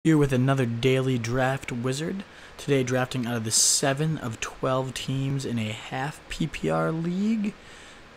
Here with another daily draft wizard. Today drafting out of the 7 of 12 teams in a half PPR league.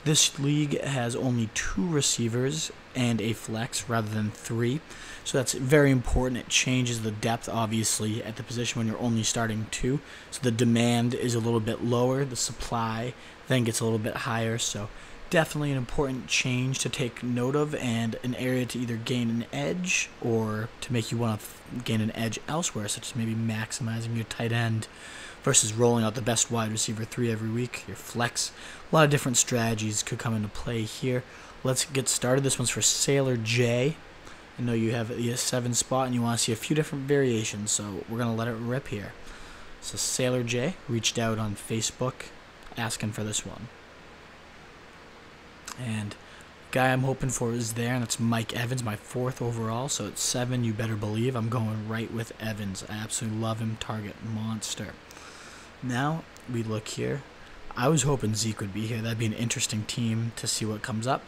This league has only 2 receivers and a flex rather than 3. So that's very important. It changes the depth obviously at the position when you're only starting 2. So the demand is a little bit lower, the supply then gets a little bit higher. So definitely an important change to take note of, and an area to either gain an edge or to make you want to gain an edge elsewhere, such as maybe maximizing your tight end versus rolling out the best wide receiver 3 every week, your flex. A lot of different strategies could come into play here. Let's get started. This one's for Sailor J. I know you have the 7 spot and you want to see a few different variations, so we're going to let it rip here. So Sailor J reached out on Facebook asking for this one. And guy I'm hoping for is there, and it's Mike Evans, my 4th overall. So at 7, you better believe I'm going right with Evans. I absolutely love him. Target monster. Now we look here. I was hoping Zeke would be here. That'd be an interesting team to see what comes up.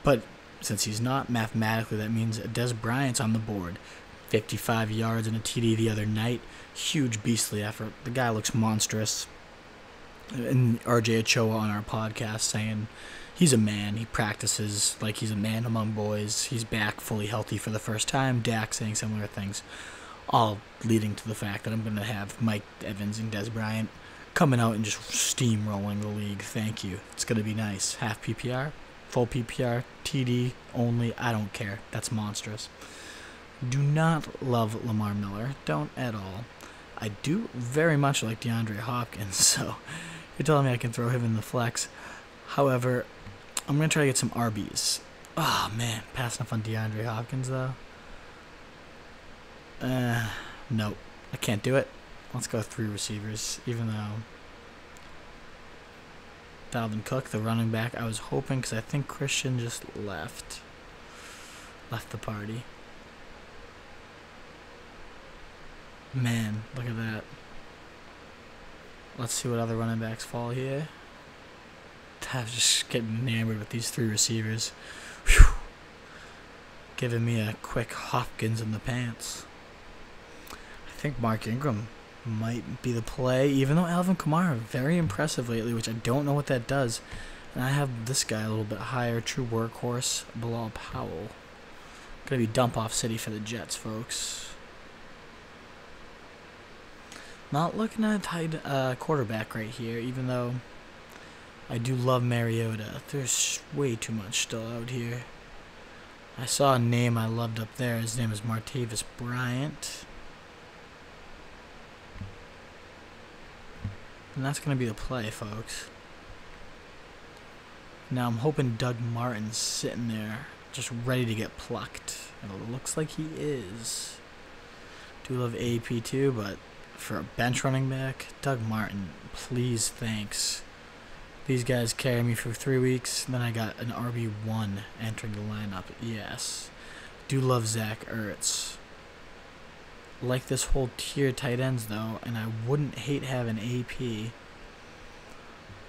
But since he's not, mathematically that means Des Bryant's on the board. 55 yards and a TD the other night. Huge beastly effort. The guy looks monstrous. And RJ Ochoa on our podcast saying he's a man. He practices like he's a man among boys. He's back fully healthy for the first time. Dak saying similar things. All leading to the fact that I'm going to have Mike Evans and Des Bryant coming out and just steamrolling the league. Thank you. It's going to be nice. Half PPR, full PPR, TD only. I don't care. That's monstrous. Do not love Lamar Miller. Don't at all. I do very much like DeAndre Hopkins, so you're telling me I can throw him in the flex. However, I'm going to try to get some RBs. Oh, man. Passing up on DeAndre Hopkins, though. Nope. I can't do it. Let's go 3 receivers, even though Dalvin Cook, the running back, I was hoping, because I think Christian just left the party. Man, look at that. Let's see what other running backs fall here. I was just getting enamored with these 3 receivers. Whew. Giving me a quick Hopkins in the pants. I think Mark Ingram might be the play, even though Alvin Kamara very impressive lately, which I don't know what that does. And I have this guy a little bit higher, true workhorse, Bilal Powell. Gonna be dump-off city for the Jets, folks. Not looking at a tight quarterback right here, even though I do love Mariota. There's way too much still out here. I saw a name I loved up there. His name is Martavis Bryant. And that's going to be the play, folks. Now I'm hoping Doug Martin's sitting there just ready to get plucked. And it looks like he is. Do love AP too, but for a bench running back, Doug Martin, please, thanks. These guys carry me for 3 weeks, then I got an RB1 entering the lineup. Yes. Do love Zach Ertz. Like this whole tier tight ends, though, and I wouldn't hate having AP.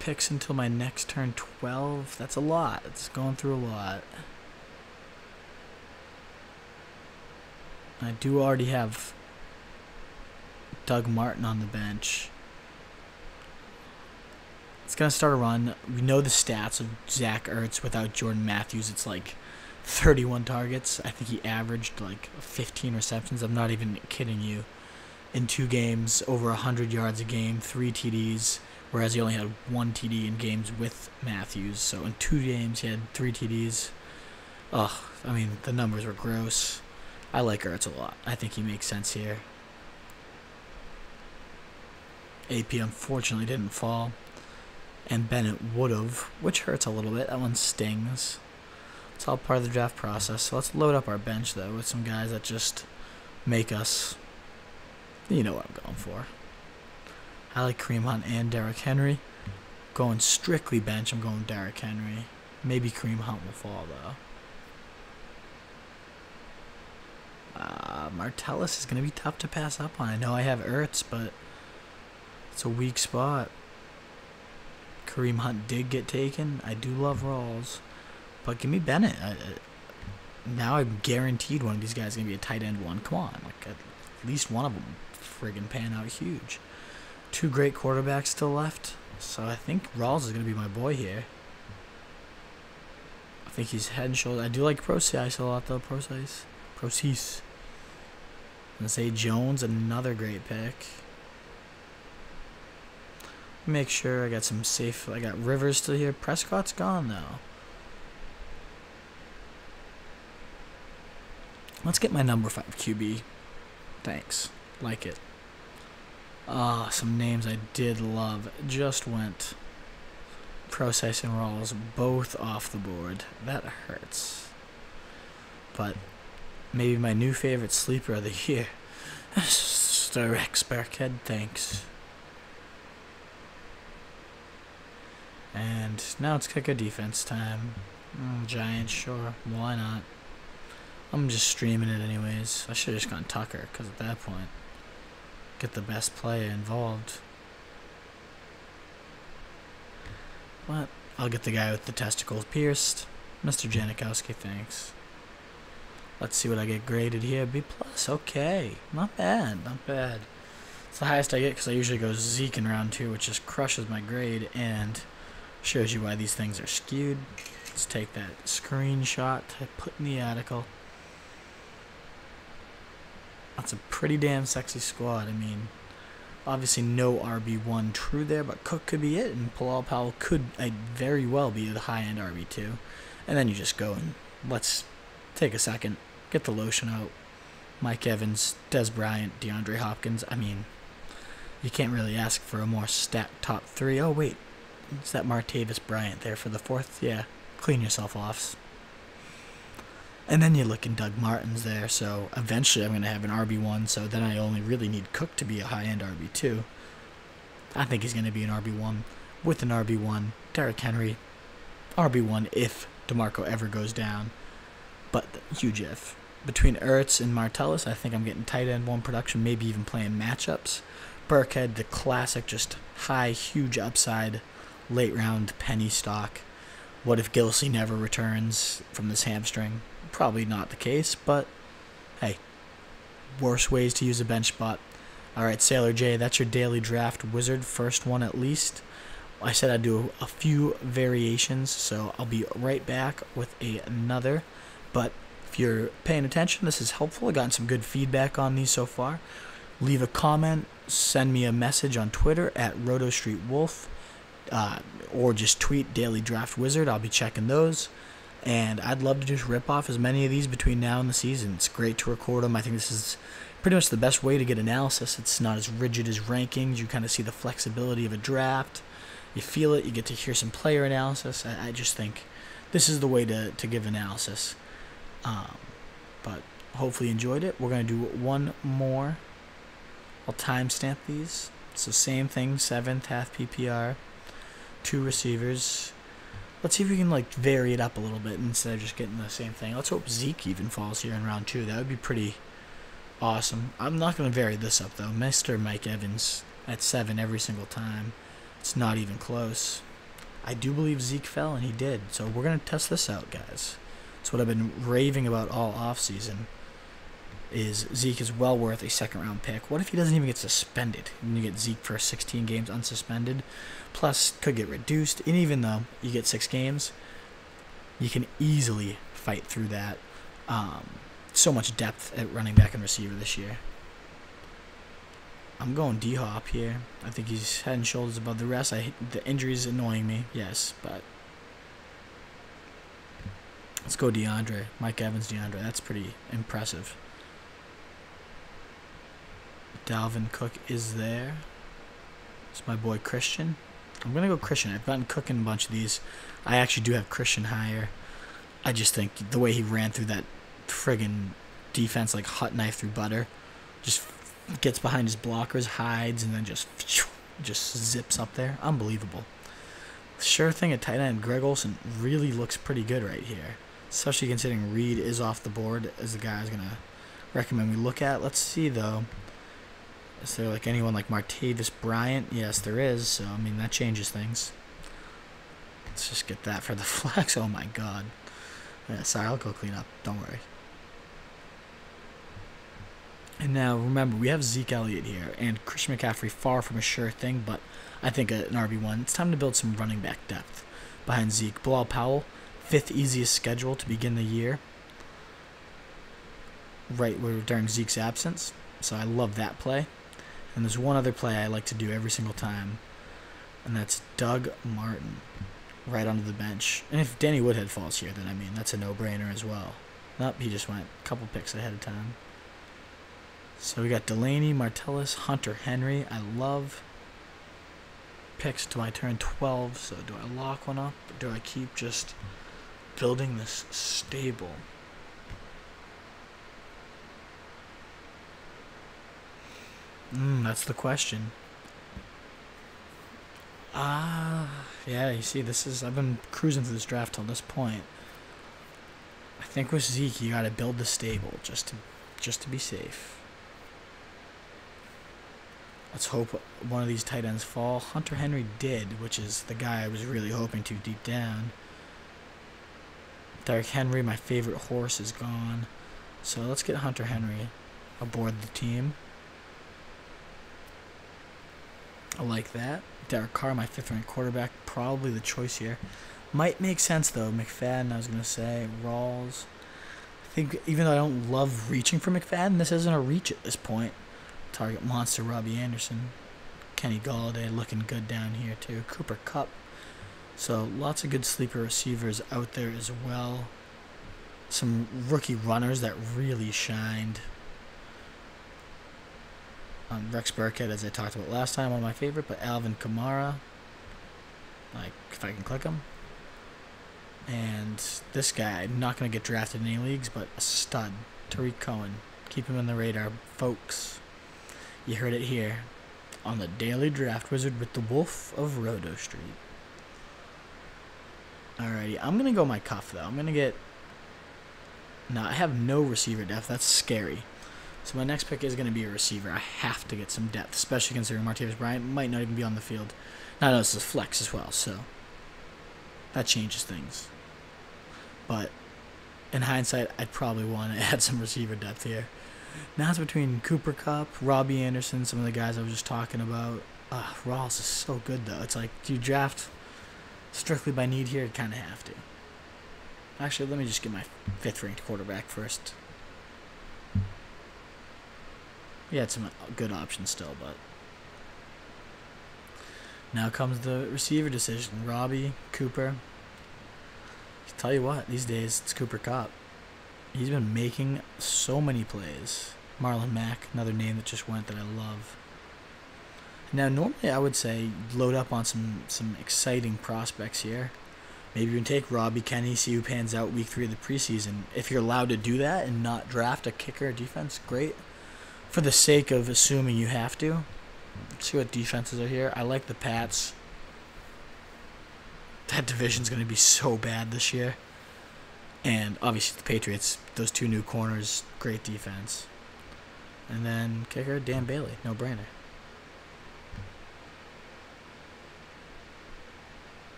Picks until my next turn 12. That's a lot. It's going through a lot. I do already have Doug Martin on the bench. It's going to start a run. We know the stats of Zach Ertz without Jordan Matthews. It's like 31 targets. I think he averaged like 15 receptions. I'm not even kidding you. In 2 games, over 100 yards a game, 3 TDs, whereas he only had 1 TD in games with Matthews. So in 2 games, he had 3 TDs. Ugh, I mean, the numbers were gross. I like Ertz a lot. I think he makes sense here. AP unfortunately didn't fall. And Bennett would have, which hurts a little bit. That one stings. It's all part of the draft process. So let's load up our bench, though, with some guys that just make us... You know what I'm going for. I like Kareem Hunt and Derrick Henry. Going strictly bench, I'm going Derrick Henry. Maybe Kareem Hunt will fall, though. Martellus is going to be tough to pass up on. I know I have Ertz, but it's a weak spot. Kareem Hunt did get taken. I do love Rawls. But give me Bennett. Now I'm guaranteed one of these guys is going to be a tight end 1. Come on. at least one of them friggin' pan out huge. 2 great quarterbacks still left, so I think Rawls is going to be my boy here. I think he's head and shoulders. I do like Proceis a lot, though. Proceis. I'm going to say Jones, another great pick. Make sure I got some safe. I got Rivers still here. Prescott's gone, though. Let's get my number 5 QB. Thanks. Like it. Ah, some names I did love. Just went. Proceis and Rawls both off the board. That hurts. But maybe my new favorite sleeper of the year. Sir Rex Burkhead, thanks. And now it's kicker defense time. Giants, sure. Why not? I'm just streaming it anyways. I should have just gone Tucker, because at that point, get the best player involved. But I'll get the guy with the testicles pierced. Mr. Janikowski, thanks. Let's see what I get graded here. B+. Okay. Not bad. Not bad. It's the highest I get because I usually go Zeke in round 2, which just crushes my grade and shows you why these things are skewed. Let's take that screenshot I put in the article. That's a pretty damn sexy squad. I mean, obviously no RB1 true there, but Cook could be it, and Bilal Powell could very well be the high-end RB2. And then you just go and let's take a second, get the lotion out. Mike Evans, Des Bryant, DeAndre Hopkins. I mean, you can't really ask for a more stacked top 3. Oh, wait. It's that Martavis Bryant there for the 4th. Yeah, clean yourself off. And then you're looking Doug Martin's there, so eventually I'm going to have an RB1, so then I only really need Cook to be a high-end RB2. I think he's going to be an RB1 with an RB1. Derrick Henry, RB1 if DeMarco ever goes down, but huge if. Between Ertz and Martellus, I think I'm getting tight end 1 production, maybe even playing matchups. Burkhead, the classic, just high, huge upside, late-round penny stock. What if Gilsey never returns from this hamstring? Probably not the case, but hey, worse ways to use a bench spot. Alright, Sailor J, that's your daily draft wizard, first one at least. I said I'd do a few variations, so I'll be right back with another. But if you're paying attention, this is helpful. I've gotten some good feedback on these so far. Leave a comment, send me a message on Twitter at Roto Street Wolf, or just tweet Daily Draft Wizard. I'll be checking those. And I'd love to just rip off as many of these between now and the season. It's great to record them. I think this is pretty much the best way to get analysis. It's not as rigid as rankings. You kind of see the flexibility of a draft. You feel it. You get to hear some player analysis. I just think this is the way to give analysis. But hopefully you enjoyed it. We're going to do one more. I'll timestamp these. So same thing, 7th, half PPR, 2 receivers. Let's see if we can vary it up a little bit instead of just getting the same thing. Let's hope Zeke even falls here in round 2. That would be pretty awesome. I'm not going to vary this up though. Mr. Mike Evans at 7 every single time. It's not even close. I do believe Zeke fell, and he did. So we're going to test this out, guys. That's what I've been raving about all offseason. Is Zeke is well worth a 2nd-round pick. What if he doesn't even get suspended? And you get Zeke for 16 games unsuspended, plus could get reduced. And even though you get 6 games, you can easily fight through that. So much depth at running back and receiver this year. I'm going D-Hop here. I think he's head and shoulders above the rest. The injury's annoying me, yes, but let's go DeAndre. Mike Evans, DeAndre. That's pretty impressive. Dalvin Cook is there. It's my boy Christian. I'm going to go Christian. I've gotten Cook in a bunch of these. I actually do have Christian higher. I just think the way he ran through that friggin' defense like hot knife through butter, just gets behind his blockers, hides, and then just zips up there. Unbelievable. Sure thing at tight end, Greg Olsen really looks pretty good right here, especially considering Reed is off the board as the guy I was going to recommend we look at. Let's see, though. Is there anyone like Martavis Bryant? Yes, there is. So, I mean, that changes things. Let's just get that for the flex. Oh, my God. Yeah, sorry, I'll go clean up. Don't worry. And now, remember, we have Zeke Elliott here, and Christian McCaffrey far from a sure thing, but I think an RB1. It's time to build some running back depth behind Zeke. Bilal Powell, 5th easiest schedule to begin the year, right where during Zeke's absence. So I love that play. And there's one other play I like to do every single time, and that's Doug Martin right onto the bench. And if Danny Woodhead falls here, then, I mean, that's a no-brainer as well. Nope, he just went a couple picks ahead of time. So we got Delaney, Martellus, Hunter Henry. I love picks to my turn 12. So do I lock one up, or do I keep just building this stable? That's the question. Yeah, you see, I've been cruising through this draft till this point. I think with Zeke, you gotta build the stable just to be safe. Let's hope one of these tight ends fall. Hunter Henry did, which is the guy I was really hoping to deep down. Derrick Henry, my favorite horse, is gone. So let's get Hunter Henry aboard the team. I like that. Derek Carr, my 5th-ranked quarterback, probably the choice here. Might make sense, though. McFadden, I was going to say. Rawls. I think even though I don't love reaching for McFadden, this isn't a reach at this point. Target monster Robbie Anderson. Kenny Galladay looking good down here, too. Cooper Kupp. So lots of good sleeper receivers out there as well. Some rookie runners that really shined. Rex Burkhead, as I talked about last time, one of my favorite, but Alvin Kamara, like, if I can click him. And this guy, I'm not going to get drafted in any leagues, but a stud, Tariq Cohen. Keep him on the radar, folks. You heard it here on the Daily Draft Wizard with the Wolf of Roto Street. Alrighty, I'm going to go my cuff, though. I'm going to get... No, I have no receiver depth. That's scary. So my next pick is going to be a receiver. I have to get some depth, especially considering Martavis Bryant might not even be on the field. Now, I know this is flex as well, so that changes things. But in hindsight, I'd probably want to add some receiver depth here. Now it's between Cooper Kupp, Robbie Anderson, some of the guys I was just talking about. Rawls is so good, though. It's like, do you draft strictly by need here? You kind of have to. Actually, let me just get my 5th-ranked quarterback first. He had some good options still, but now comes the receiver decision. Robbie, Cooper. Tell you what, these days it's Cooper Kupp. He's been making so many plays. Marlon Mack, another name that just went that I love. Now, normally I would say load up on some exciting prospects here. Maybe you can take Robbie Kenny, see who pans out week 3 of the preseason. If you're allowed to do that and not draft a kicker or defense, great. For the sake of assuming you have to, let's see what defenses are here. I like the Pats. That division's going to be so bad this year. And obviously the Patriots, those 2 new corners, great defense. And then kicker, Dan Bailey, no-brainer.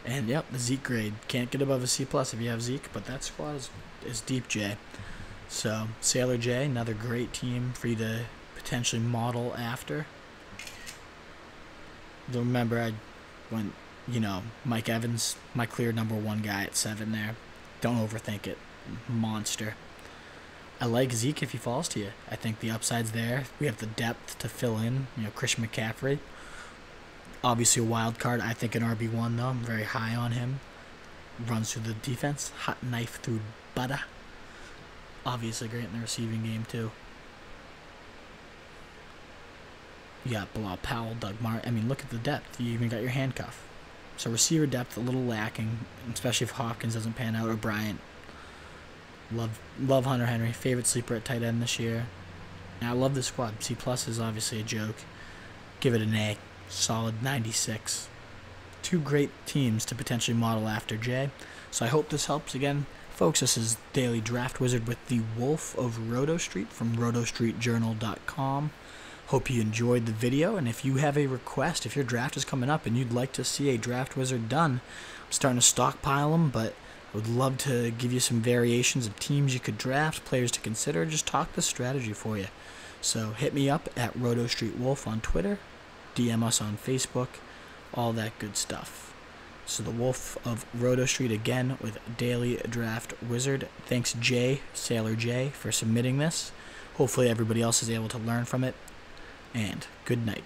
And yep, the Zeke grade. Can't get above a C+ if you have Zeke, but that squad is deep, J. So, Sailor J, another great team for you to potentially model after. Remember, I went, Mike Evans, my clear #1 guy at 7 there. Don't overthink it. Monster. I like Zeke if he falls to you. I think the upside's there. We have the depth to fill in. Christian McCaffrey. Obviously a wild card. I think an RB1, though. I'm very high on him. Runs through the defense. Hot knife through butter. Obviously great in the receiving game, too. You got Bilal Powell, Doug Martin. I mean, look at the depth. You even got your handcuff. So receiver depth a little lacking, especially if Hopkins doesn't pan out or Bryant. Love Hunter Henry. Favorite sleeper at tight end this year. And I love this squad. C+ is obviously a joke. Give it an A. Solid 96. 2 great teams to potentially model after, Jay. So I hope this helps. Again, folks, this is Daily Draft Wizard with the Wolf of Roto Street from rotostreetjournal.com. Hope you enjoyed the video, and if you have a request, if your draft is coming up and you'd like to see a Draft Wizard done, I'm starting to stockpile them, but I would love to give you some variations of teams you could draft, players to consider, just talk the strategy for you. So hit me up at Roto Street Wolf on Twitter, DM us on Facebook, all that good stuff. So the Wolf of Roto Street again with Daily Draft Wizard. Thanks Jay, Sailor J, for submitting this. Hopefully everybody else is able to learn from it. And good night.